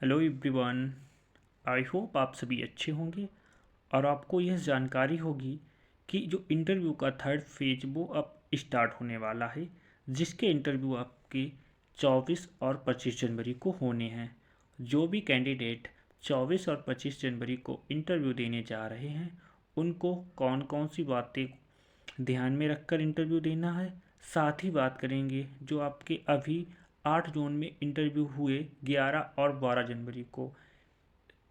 Hello everyone. I hope आप सभी अच्छे होंगे और आपको यह जानकारी होगी कि जो इंटरव्यू का थर्ड फेज वो अब स्टार्ट होने वाला है, जिसके इंटरव्यू आपके 24 और 25 जनवरी को होने हैं। जो भी कैंडिडेट 24 और 25 जनवरी को इंटरव्यू देने जा रहे हैं, उनको कौन कौन सी बातें ध्यान में रखकर इंटरव्यू देना है, साथ ही बात करेंगे जो आपके अभी 8 जून में इंटरव्यू हुए 11 और 12 जनवरी को।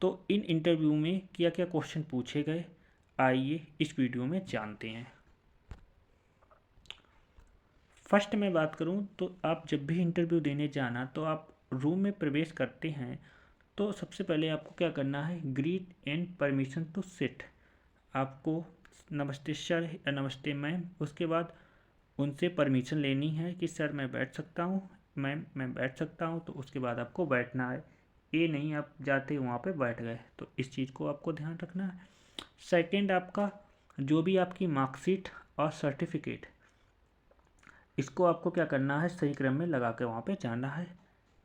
तो इन इंटरव्यू में क्या क्या क्वेश्चन पूछे गए, आइए इस वीडियो में जानते हैं। फर्स्ट मैं बात करूं तो आप जब भी इंटरव्यू देने जाना तो आप रूम में प्रवेश करते हैं तो सबसे पहले आपको क्या करना है, greet and permission to sit. आपको नमस्ते सर या नमस्ते मैम, उसके बाद उनसे परमिशन लेनी है कि सर मैं बैठ सकता हूँ, मैम मैं बैठ सकता हूँ, तो उसके बाद आपको बैठना है। ये नहीं आप जाते ही वहाँ पे बैठ गए, तो इस चीज़ को आपको ध्यान रखना है। सेकंड, आपका जो भी आपकी मार्कशीट और सर्टिफिकेट, इसको आपको क्या करना है, सही क्रम में लगा के वहाँ पे जाना है।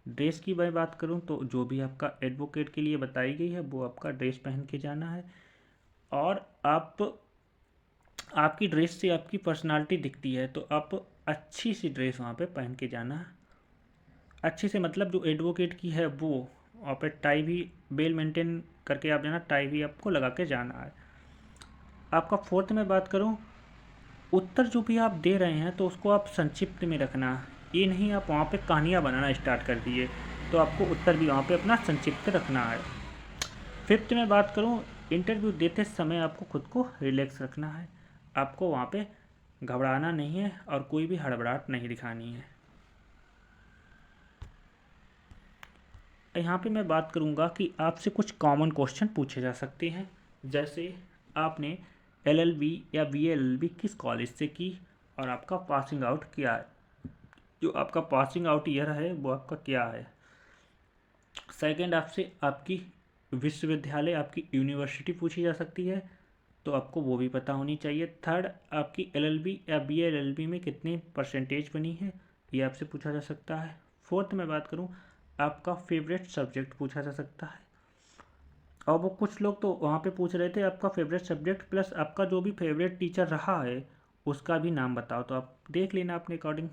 ड्रेस की मैं बात करूँ तो जो भी आपका एडवोकेट के लिए बताई गई है वो आपका ड्रेस पहन के जाना है। और आपकी ड्रेस से आपकी पर्सनालिटी दिखती है, तो आप अच्छी सी ड्रेस वहाँ पे पहन के जाना है। अच्छे से मतलब जो एडवोकेट की है वो वहाँ पे टाई भी वेल मेंटेन करके आप जाना, टाई भी आपको लगा के जाना है। आपका फोर्थ में बात करूँ, उत्तर जो भी आप दे रहे हैं तो उसको आप संक्षिप्त में रखना। ये नहीं आप वहाँ पे कहानियाँ बनाना स्टार्ट कर दिए, तो आपको उत्तर भी वहाँ पे अपना संक्षिप्त रखना है। फिफ्थ में बात करूँ, इंटरव्यू देते समय आपको खुद को रिलैक्स रखना है। आपको वहाँ पे घबराना नहीं है और कोई भी हड़बड़ाहट नहीं दिखानी है। यहाँ पे मैं बात करूँगा कि आपसे कुछ कॉमन क्वेश्चन पूछे जा सकते हैं, जैसे आपने एलएलबी या बीएलएलबी किस कॉलेज से की और आपका पासिंग आउट क्या है, जो आपका पासिंग आउट ईयर है वो आपका क्या है। सेकंड, आपसे आपकी विश्वविद्यालय, आपकी यूनिवर्सिटी पूछी जा सकती है, तो आपको वो भी पता होनी चाहिए। थर्ड, आपकी एलएलबी या बीएलएलबी में कितनी परसेंटेज बनी है, ये आपसे पूछा जा सकता है। फोर्थ में बात करूँ, आपका फेवरेट सब्जेक्ट पूछा जा सकता है। और वो कुछ लोग तो वहाँ पे पूछ रहे थे आपका फेवरेट सब्जेक्ट प्लस आपका जो भी फेवरेट टीचर रहा है उसका भी नाम बताओ, तो आप देख लेना अपने अकॉर्डिंग।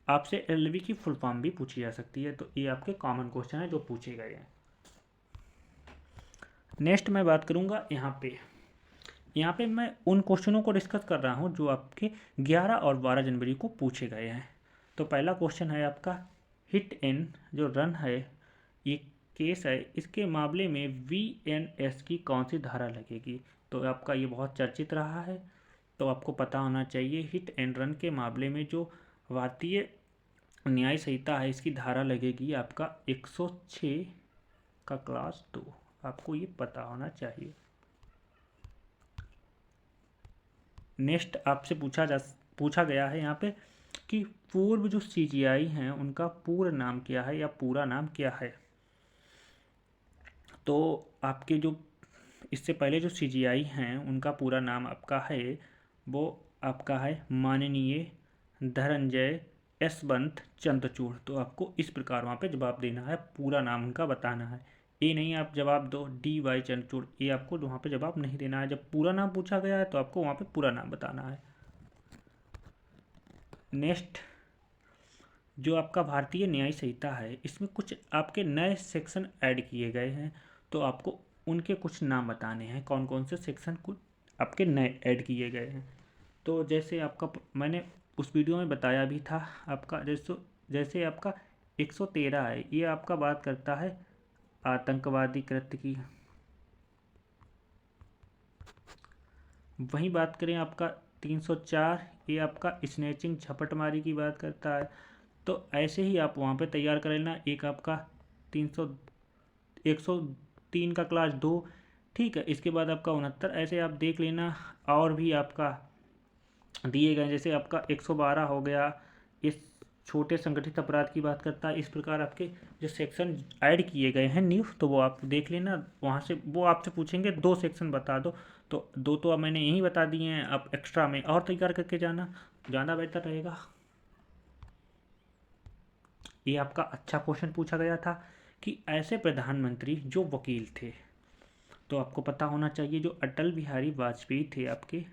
आपसे एलएलबी की फुल फॉर्म भी पूछी जा सकती है। तो ये आपके कॉमन क्वेश्चन है जो पूछे गए हैं। नेक्स्ट मैं बात करूँगा यहाँ पे मैं उन क्वेश्चनों को डिस्कस कर रहा हूँ जो आपके 11 और 12 जनवरी को पूछे गए हैं। तो पहला क्वेश्चन है आपका, हिट एंड जो रन है ये केस है, इसके मामले में वीएनएस की कौन सी धारा लगेगी। तो आपका ये बहुत चर्चित रहा है, तो आपको पता होना चाहिए हिट एंड रन के मामले में जो भारतीय न्याय संहिता है इसकी धारा लगेगी आपका 106 का क्लास 2। आपको ये पता होना चाहिए। नेक्स्ट आपसे पूछा गया है यहाँ पे कि पूर्व जो सीजीआई हैं उनका पूर्ण नाम क्या है या पूरा नाम क्या है। तो आपके जो इससे पहले जो सीजीआई हैं उनका पूरा नाम आपका है वो आपका है माननीय धनंजय यशवंत चंद्रचूड़। तो आपको इस प्रकार वहाँ पे जवाब देना है, पूरा नाम उनका बताना है। ये नहीं आप जवाब दो डी वाई चंद्रचूड़, ये आपको वहाँ पे जवाब नहीं देना है। जब पूरा नाम पूछा गया है तो आपको वहाँ पे पूरा नाम बताना है। नेक्स्ट, जो आपका भारतीय न्याय संहिता है इसमें कुछ आपके नए सेक्शन ऐड किए गए हैं, तो आपको उनके कुछ नाम बताने हैं, कौन कौन से सेक्शन कुछ आपके नए ऐड किए गए हैं। तो जैसे आपका मैंने उस वीडियो में बताया भी था आपका, जैसे आपका 113 है, ये आपका बात करता है आतंकवादी कृत्य की। वहीं बात करें आपका 304, ये आपका स्नैचिंग झपटमारी की बात करता है। तो ऐसे ही आप वहाँ पे तैयार कर लेना। एक आपका 300 103 का क्लास 2, ठीक है। इसके बाद आपका 69, ऐसे आप देख लेना। और भी आपका दिए गए जैसे आपका 112 हो गया, इस छोटे संगठित अपराध की बात करता है। इस प्रकार आपके जो सेक्शन ऐड किए गए हैं न्यू, तो वो आप देख लेना। वहाँ से वो आपसे पूछेंगे 2 सेक्शन बता दो, तो 2 तो अब मैंने यहीं बता दिए हैं, आप एक्स्ट्रा में और तैयार करके जाना, ज़्यादा बेहतर रहेगा। ये आपका अच्छा क्वेश्चन पूछा गया था कि ऐसे प्रधानमंत्री जो वकील थे। तो आपको पता होना चाहिए जो अटल बिहारी वाजपेयी थे आपके,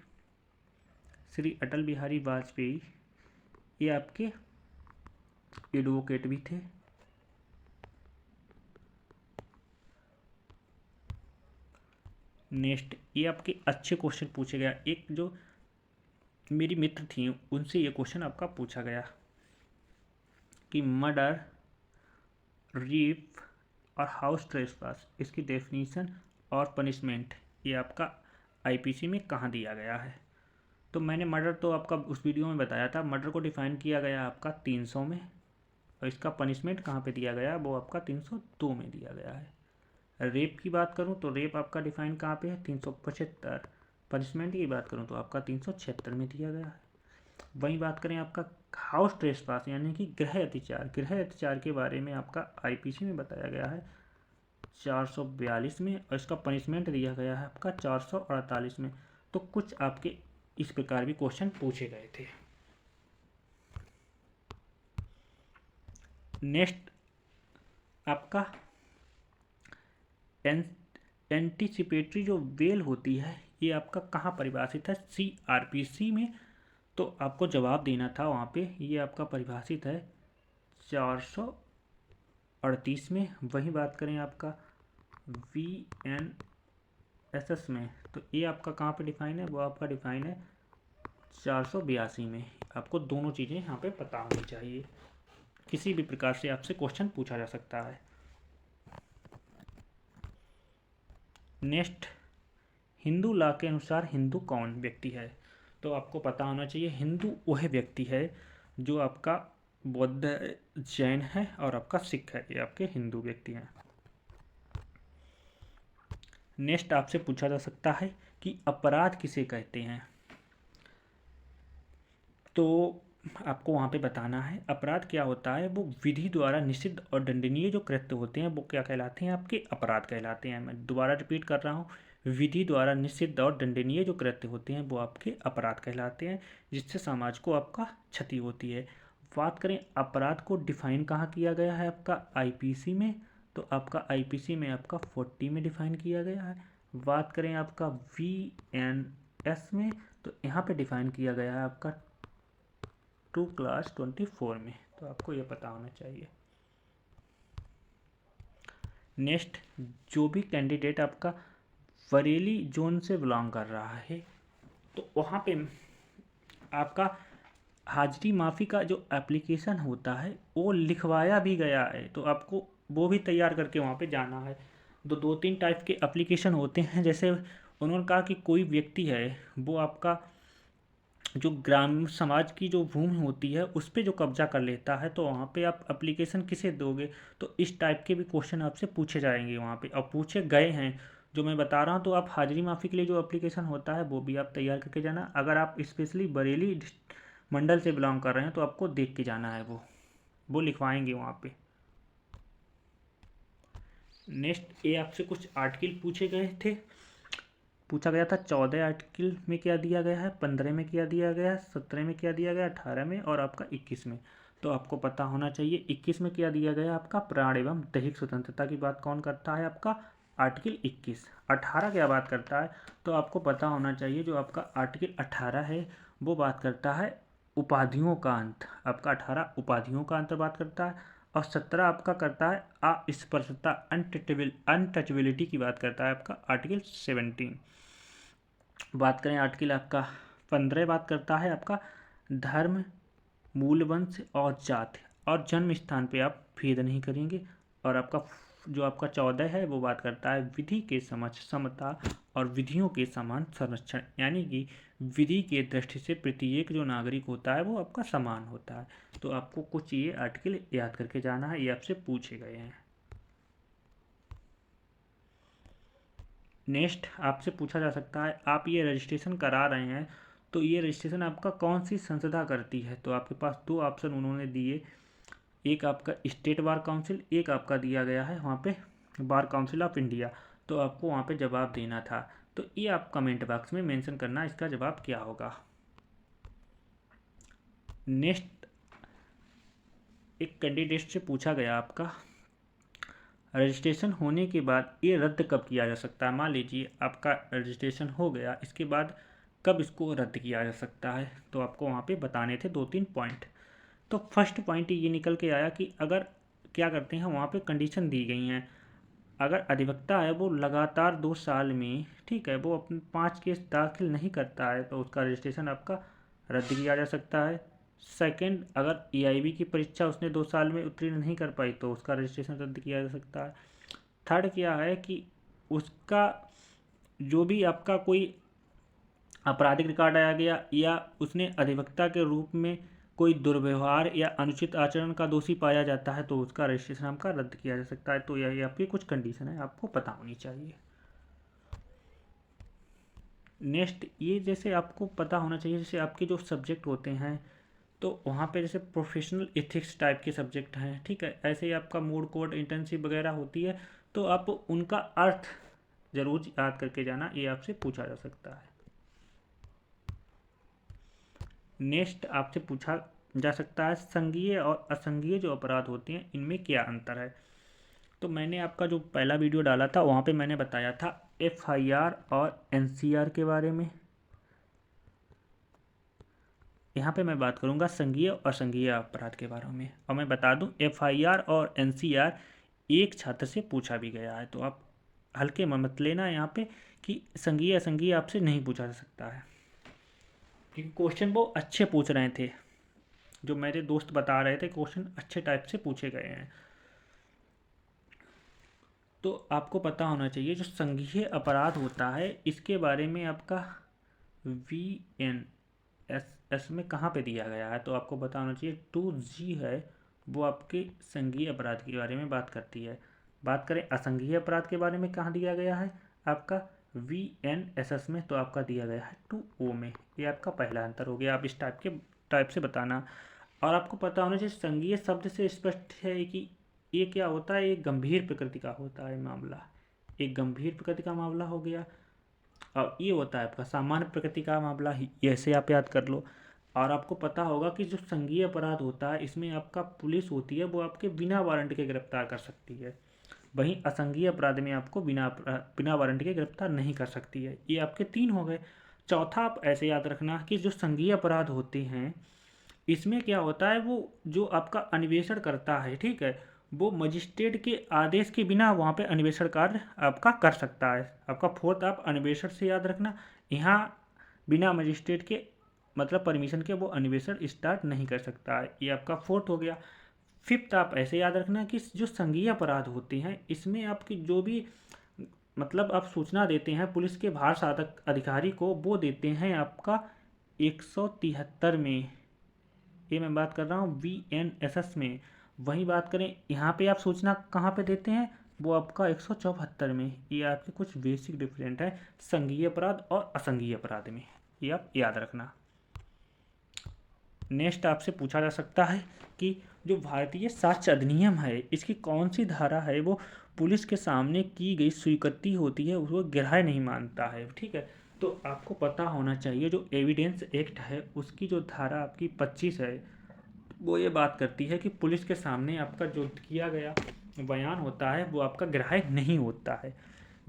श्री अटल बिहारी वाजपेयी, ये आपके एडवोकेट भी थे। नेक्स्ट, ये आपके अच्छे क्वेश्चन पूछे गया। एक जो मेरी मित्र थी उनसे ये क्वेश्चन आपका पूछा गया कि मर्डर, रेप और हाउस ट्रेसपास, इसकी डेफिनीशन और पनिशमेंट ये आपका आईपीसी में कहाँ दिया गया है। तो मैंने मर्डर तो आपका उस वीडियो में बताया था। मर्डर को डिफाइन किया गया आपका 300 में, और इसका पनिशमेंट कहाँ पे दिया गया, वो आपका 302 में दिया गया है। रेप की बात करूँ तो रेप आपका डिफाइन कहाँ पे है, 375। पनिशमेंट की बात करूँ तो आपका 376 में दिया गया है। वहीं बात करें आपका हाउस ट्रेसपास यानी कि गृह अतिचार, गृह अतिचार के बारे में आपका आईपीसी में बताया गया है 442 में, और इसका पनिशमेंट दिया गया है आपका 448 में। तो कुछ आपके इस प्रकार भी क्वेश्चन पूछे गए थे। नेक्स्ट आपका एंटीसिपेटरी जो बेल होती है ये आपका कहाँ परिभाषित है, सीआरपीसी में। तो आपको जवाब देना था वहाँ पे, ये आपका परिभाषित है 438 में। वही बात करें आपका VNSS में, तो ये आपका कहाँ पे डिफाइन है, वो आपका डिफाइन है 482 में। आपको दोनों चीज़ें यहाँ पे पता होनी चाहिए, किसी भी प्रकार से आपसे क्वेश्चन पूछा जा सकता है। नेक्स्ट, हिंदू लॉ के अनुसार हिंदू कौन व्यक्ति है। तो आपको पता होना चाहिए हिंदू वह व्यक्ति है जो आपका बौद्ध, जैन है और आपका सिख है, ये आपके हिंदू व्यक्ति हैं। नेक्स्ट आपसे पूछा जा सकता है कि अपराध किसे कहते हैं। तो आपको वहाँ पे बताना है अपराध क्या होता है। वो विधि द्वारा निषिद्ध और दंडनीय जो कृत्य होते हैं वो क्या कहलाते हैं, आपके अपराध कहलाते हैं। मैं दोबारा रिपीट कर रहा हूँ, विधि द्वारा निषिद्ध और दंडनीय जो कृत्य होते हैं वो आपके अपराध कहलाते हैं, जिससे समाज को आपका क्षति होती है। बात करें अपराध को डिफाइन कहाँ किया गया है, आपका आईपीसी में। तो आपका आईपीसी में आपका 40 में डिफाइन किया गया है। बात करें आपका VNS में, तो यहाँ पे डिफाइन किया गया है आपका 2 क्लास 24 में। तो आपको ये पता होना चाहिए। नेक्स्ट, जो भी कैंडिडेट आपका बरेली जोन से बिलोंग कर रहा है तो वहाँ पे आपका हाजिरी माफ़ी का जो एप्लीकेशन होता है वो लिखवाया भी गया है, तो आपको वो भी तैयार करके वहाँ पे जाना है। दो तीन टाइप के एप्लीकेशन होते हैं, जैसे उन्होंने कहा कि कोई व्यक्ति है वो आपका जो ग्रामीण समाज की जो भूमि होती है उस पर जो कब्जा कर लेता है, तो वहाँ पे आप एप्लीकेशन किसे दोगे। तो इस टाइप के भी क्वेश्चन आपसे पूछे जाएंगे वहाँ पे, और पूछे गए हैं जो मैं बता रहा हूँ। तो आप हाजिरी माफ़ी के लिए जो एप्लीकेशन होता है वो भी आप तैयार करके जाना। अगर आप स्पेशली बरेली मंडल से बिलोंग कर रहे हैं तो आपको देख के जाना है, वो लिखवाएंगे वहाँ पे। नेक्स्ट, ये आपसे कुछ आर्टिकल पूछे गए थे, पूछा गया था 14 आर्टिकल में क्या दिया गया है, 15 में क्या दिया गया है, 17 में क्या दिया गया, 18 में और आपका 21 में। तो आपको पता होना चाहिए 21 में क्या दिया गया, आपका प्राण एवं दैहिक स्वतंत्रता की बात कौन करता है, आपका आर्टिकल 21। 18 क्या बात करता है, तो आपको पता होना चाहिए जो आपका आर्टिकल 18 है वो बात करता है उपाधियों का अंत। आपका 18 उपाधियों का अंत बात करता है, और 17 आपका करता है अस्पृश्यता, अनटचेबिलिटी की बात करता है आपका आर्टिकल 17। बात करें आर्टिकल आपका 15 बात करता है आपका धर्म, मूल, वंश और जाति और जन्म स्थान पे आप भेद नहीं करेंगे। और आपका जो आपका 14 है वो बात करता है विधि के समक्ष समता और विधियों के समान संरक्षण, यानी कि विधि के दृष्टि से प्रत्येक जो नागरिक होता है वो आपका समान होता है। तो आपको कुछ ये आर्टिकल याद करके जाना है, ये आपसे पूछे गए हैं। नेक्स्ट आपसे पूछा जा सकता है आप ये रजिस्ट्रेशन करा रहे हैं तो ये रजिस्ट्रेशन आपका कौन सी संस्था करती है। तो आपके पास दो ऑप्शन उन्होंने दिए, एक आपका स्टेट बार काउंसिल, एक आपका दिया गया है वहाँ पे बार काउंसिल ऑफ इंडिया। तो आपको वहाँ पे जवाब देना था, तो ये आप कमेंट बॉक्स में मेंशन करना इसका जवाब क्या होगा। नेक्स्ट, एक कैंडिडेट से पूछा गया आपका रजिस्ट्रेशन होने के बाद ये रद्द कब किया जा सकता है। मान लीजिए आपका रजिस्ट्रेशन हो गया, इसके बाद कब इसको रद्द किया जा सकता है, तो आपको वहाँ पे बताने थे 2-3 पॉइंट। तो फर्स्ट पॉइंट ये निकल के आया कि अगर क्या करते हैं, वहाँ पे कंडीशन दी गई हैं, अगर अधिवक्ता है वो लगातार 2 साल में, ठीक है, वो अपने 5 केस दाखिल नहीं करता है तो उसका रजिस्ट्रेशन आपका रद्द किया जा सकता है। सेकंड, अगर EIB की परीक्षा उसने 2 साल में उत्तीर्ण नहीं कर पाई तो उसका रजिस्ट्रेशन रद्द किया जा सकता है। थर्ड क्या है कि उसका जो भी आपका कोई आपराधिक रिकॉर्ड आया गया या उसने अधिवक्ता के रूप में कोई दुर्व्यवहार या अनुचित आचरण का दोषी पाया जाता है तो उसका रजिस्ट्रेशन आपका रद्द किया जा सकता है। तो यही आपकी कुछ कंडीशन है, आपको पता होनी चाहिए। नेक्स्ट, ये जैसे आपको पता होना चाहिए, जैसे आपके जो सब्जेक्ट होते हैं तो वहाँ पे जैसे प्रोफेशनल एथिक्स टाइप के सब्जेक्ट हैं, ठीक है, ऐसे ही आपका मूड कोड इंटर्नशिप वगैरह होती है, तो आप उनका अर्थ जरूर याद करके जाना, ये आपसे पूछा जा सकता है। नेक्स्ट आपसे पूछा जा सकता है संज्ञेय और असंज्ञेय जो अपराध होते हैं इनमें क्या अंतर है। तो मैंने आपका जो पहला वीडियो डाला था वहाँ पे मैंने बताया था FIR और NCR के बारे में। यहाँ पे मैं बात करूँगा संज्ञेय और असंज्ञेय अपराध के बारे में। और मैं बता दूँ FIR और NCR एक छात्र से पूछा भी गया है, तो आप हल्के में मत लेना यहाँ पे कि संज्ञेय असंज्ञेय आपसे नहीं पूछा जा सकता है, क्योंकि क्वेश्चन वो अच्छे पूछ रहे थे, जो मेरे दोस्त बता रहे थे क्वेश्चन अच्छे टाइप से पूछे गए हैं। तो आपको पता होना चाहिए जो संज्ञेय अपराध होता है इसके बारे में आपका VNSS में कहाँ पे दिया गया है, तो आपको पता होना चाहिए 2G है, वो आपके संज्ञेय अपराध के बारे में बात करती है। बात करें असंज्ञेय अपराध के बारे में कहाँ दिया गया है आपका VNSS में, तो आपका दिया गया है 2O में। ये आपका पहला अंतर हो गया, आप इस टाइप से बताना। और आपको पता होना चाहिए संज्ञेय शब्द से स्पष्ट है कि ये क्या होता है, एक गंभीर प्रकृति का होता है मामला, एक गंभीर प्रकृति का मामला हो गया। और ये होता है आपका सामान्य प्रकृति का मामला ही, ऐसे आप याद कर लो। और आपको पता होगा कि जो संज्ञेय अपराध होता है इसमें आपका पुलिस होती है वो आपके बिना वारंट के गिरफ्तार कर सकती है, वहीं असंज्ञेय अपराध में आपको बिना वारंट के गिरफ्तार नहीं कर सकती है। ये आपके 3 हो गए। चौथा आप ऐसे याद रखना कि जो संज्ञेय अपराध होते हैं इसमें क्या होता है, वो जो आपका अन्वेषण करता है, ठीक है, वो मजिस्ट्रेट के आदेश के बिना वहाँ पे अन्वेषण कार्य आपका कर सकता है। आपका फोर्थ आप अन्वेषण से याद रखना, यहाँ बिना मजिस्ट्रेट के मतलब परमिशन के वो अन्वेषण स्टार्ट नहीं कर सकता है, ये आपका फोर्थ हो गया। फिफ्थ आप ऐसे याद रखना कि जो संज्ञेय अपराध होते हैं इसमें आपकी जो भी मतलब आप सूचना देते हैं पुलिस के भार साधक अधिकारी को, वो देते हैं आपका 173 में, ये मैं बात कर रहा हूँ VNSS में। वहीं बात करें यहाँ पे आप सूचना कहाँ पे देते हैं, वो आपका 174 में। ये आपके कुछ बेसिक डिफरेंट है संज्ञेय अपराध और असंज्ञेय अपराध में, ये आप याद रखना। नेक्स्ट आपसे पूछा जा सकता है कि जो भारतीय साक्ष्य अधिनियम है इसकी कौन सी धारा है वो पुलिस के सामने की गई स्वीकृति होती है उसको ग्राह्य नहीं मानता है, ठीक है। तो आपको पता होना चाहिए जो एविडेंस एक्ट है उसकी जो धारा आपकी 25 है वो ये बात करती है कि पुलिस के सामने आपका जो किया गया बयान होता है वो आपका ग्राह्य नहीं होता है।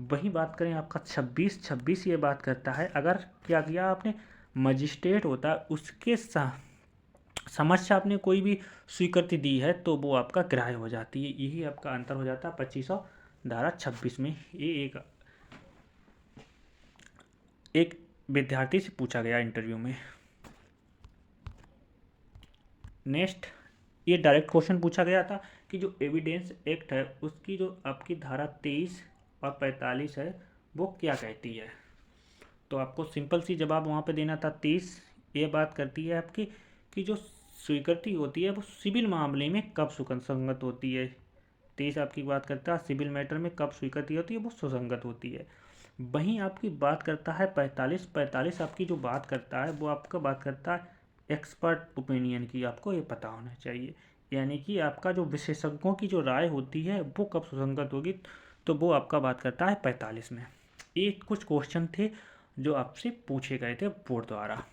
वही बात करें आपका 26 ये बात करता है अगर क्या किया आपने, मजिस्ट्रेट होता है उसके समक्ष आपने कोई भी स्वीकृति दी है तो वो आपका ग्राह्य हो जाती है। यही आपका अंतर हो जाता है 25 और धारा 26 में। ये एक विद्यार्थी से पूछा गया इंटरव्यू में। नेक्स्ट, ये डायरेक्ट क्वेश्चन पूछा गया था कि जो एविडेंस एक्ट है उसकी जो आपकी धारा 23 और 45 है वो क्या कहती है, तो आपको सिंपल सी जवाब वहाँ पे देना था। 23 ये बात करती है आपकी कि जो स्वीकृति होती है वो सिविल मामले में कब सुसंगत होती है। 23 आपकी बात करता है सिविल मैटर में कब स्वीकृति होती है वो सुसंगत होती है। वहीं आपकी बात करता है 45 आपकी जो बात करता है वो आपका बात करता है एक्सपर्ट ओपिनियन की, आपको ये पता होना चाहिए, यानी कि आपका जो विशेषज्ञों की जो राय होती है वो कब सुसंगत होगी, तो वो आपका बात करता है 45 में। ये कुछ क्वेश्चन थे जो आपसे पूछे गए थे बोर्ड द्वारा।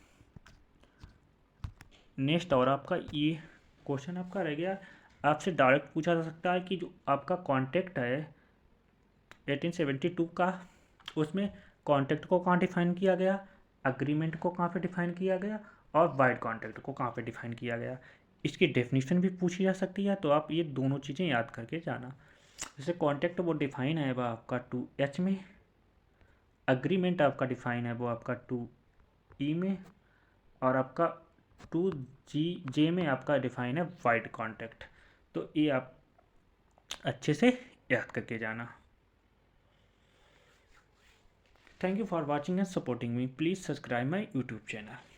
नेक्स्ट और आपका ये क्वेश्चन आपका रह गया, आपसे डायरेक्ट पूछा जा सकता है कि जो आपका कॉन्टेक्ट है 1872 का, उसमें कॉन्टेक्ट को कहाँ डिफाइन किया गया, अग्रीमेंट को कहाँ पे डिफाइन किया गया, और वाइड कॉन्ट्रैक्ट को कहाँ पे डिफाइन किया गया। इसकी डेफिनेशन भी पूछी जा सकती है, तो आप ये दोनों चीज़ें याद करके जाना। जैसे कॉन्ट्रैक्ट वो डिफाइन है वो आपका 2H में, अग्रीमेंट आपका डिफाइन है वो आपका 2E में, और आपका 2J में आपका डिफाइन है वाइड कॉन्ट्रैक्ट। तो ये आप अच्छे से याद करके जाना। Thank you for watching and supporting me. Please subscribe my YouTube channel.